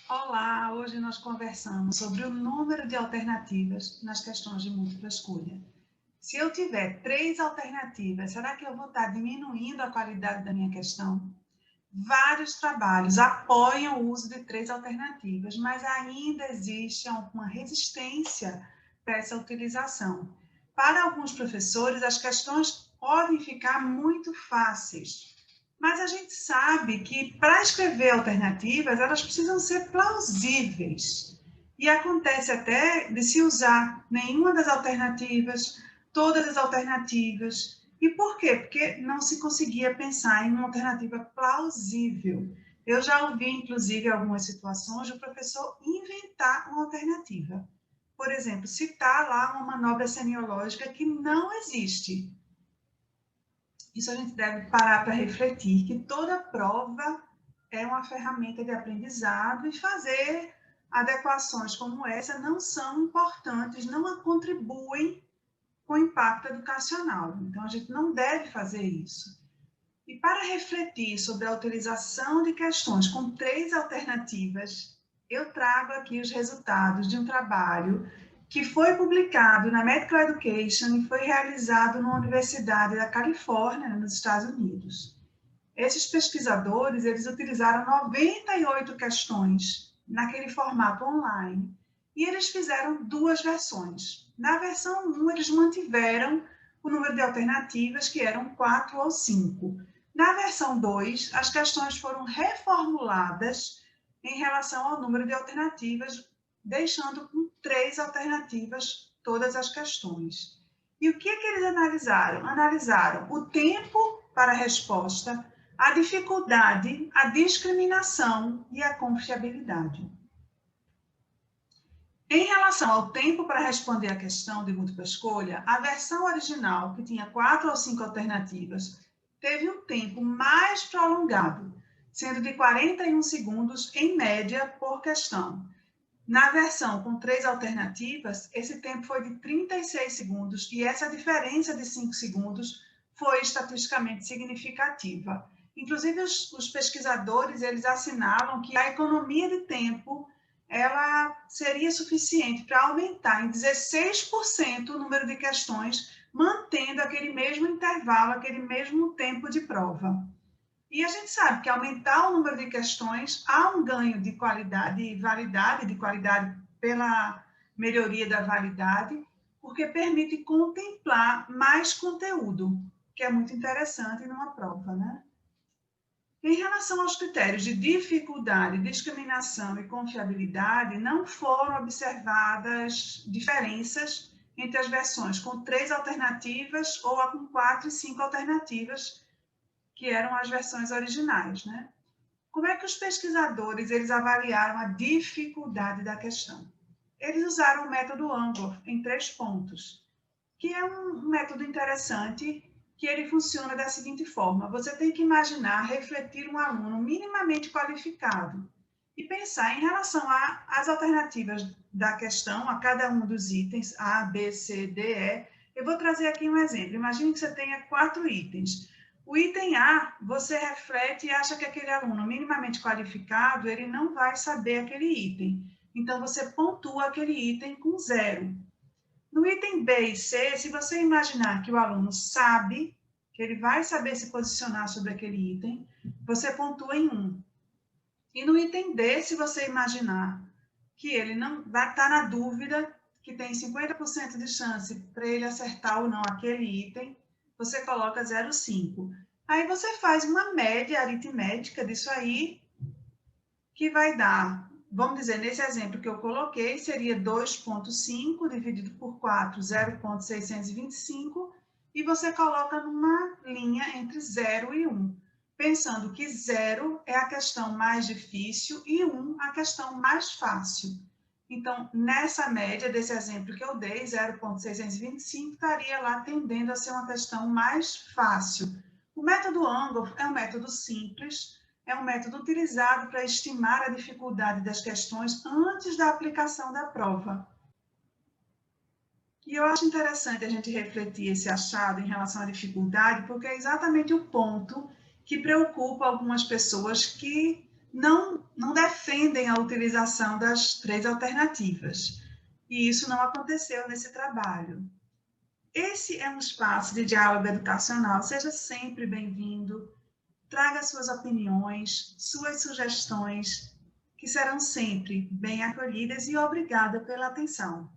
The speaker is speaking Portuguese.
Olá, hoje nós conversamos sobre o número de alternativas nas questões de múltipla escolha. Se eu tiver 3 alternativas, será que eu vou estar diminuindo a qualidade da minha questão? Vários trabalhos apoiam o uso de 3 alternativas, mas ainda existe alguma resistência para essa utilização. Para alguns professores, as questões podem ficar muito fáceis, mas a gente sabe que para escrever alternativas, elas precisam ser plausíveis. E acontece até de se usar nenhuma das alternativas, todas as alternativas. E por quê? Porque não se conseguia pensar em uma alternativa plausível. Eu já ouvi, inclusive, algumas situações o professor inventar uma alternativa. Por exemplo, citar lá uma manobra semiológica que não existe. Isso a gente deve parar para refletir, que toda prova é uma ferramenta de aprendizado e fazer adequações como essa não são importantes, não contribuem com o impacto educacional. Então, a gente não deve fazer isso. E para refletir sobre a utilização de questões com 3 alternativas, eu trago aqui os resultados de um trabalho que foi publicado na Medical Education e foi realizado na Universidade da Califórnia, nos Estados Unidos. Esses pesquisadores, eles utilizaram 98 questões naquele formato online e eles fizeram 2 versões. Na versão 1, eles mantiveram o número de alternativas, que eram 4 ou 5. Na versão 2, as questões foram reformuladas em relação ao número de alternativas, deixando com 3 alternativas todas as questões. E o que eles analisaram? Analisaram o tempo para a resposta, a dificuldade, a discriminação e a confiabilidade. Em relação ao tempo para responder a questão de múltipla escolha, a versão original, que tinha 4 ou 5 alternativas, teve um tempo mais prolongado, sendo de 41 segundos em média por questão. Na versão com 3 alternativas, esse tempo foi de 36 segundos e essa diferença de 5 segundos foi estatisticamente significativa. Inclusive, os pesquisadores, eles assinalam que a economia de tempo ela seria suficiente para aumentar em 16% o número de questões, mantendo aquele mesmo intervalo, aquele mesmo tempo de prova. E a gente sabe que aumentar o número de questões, há um ganho de qualidade e validade, de qualidade pela melhoria da validade, porque permite contemplar mais conteúdo, que é muito interessante numa prova, né? Em relação aos critérios de dificuldade, discriminação e confiabilidade, não foram observadas diferenças entre as versões com 3 alternativas ou a com 4 e 5 alternativas, que eram as versões originais, né? Como é que os pesquisadores eles avaliaram a dificuldade da questão? Eles usaram o método Angor em 3 pontos, que é um método interessante, que ele funciona da seguinte forma: você tem que imaginar, refletir um aluno minimamente qualificado e pensar em relação às alternativas da questão, a cada um dos itens, A, B, C, D, E. Eu vou trazer aqui um exemplo. Imagine que você tenha 4 itens. O item A, você reflete e acha que aquele aluno minimamente qualificado, ele não vai saber aquele item. Então, você pontua aquele item com 0. No item B e C, se você imaginar que o aluno sabe, que ele vai saber se posicionar sobre aquele item, você pontua em 1. E no item D, se você imaginar que ele não vai estar na dúvida, que tem 50% de chance para ele acertar ou não aquele item, você coloca 0,5. Aí você faz uma média aritmética disso aí, que vai dar, vamos dizer, nesse exemplo que eu coloquei, seria 2,5 dividido por 4, 0,625, e você coloca numa linha entre 0 e 1, pensando que 0 é a questão mais difícil e 1 a questão mais fácil. Então, nessa média desse exemplo que eu dei, 0,625, estaria lá tendendo a ser uma questão mais fácil. O método Angor é um método simples, é um método utilizado para estimar a dificuldade das questões antes da aplicação da prova. E eu acho interessante a gente refletir esse achado em relação à dificuldade, porque é exatamente o ponto que preocupa algumas pessoas que não defendem a utilização das 3 alternativas. E isso não aconteceu nesse trabalho. Esse é um espaço de diálogo educacional. Seja sempre bem-vindo. Traga suas opiniões, suas sugestões, que serão sempre bem acolhidas, e obrigada pela atenção.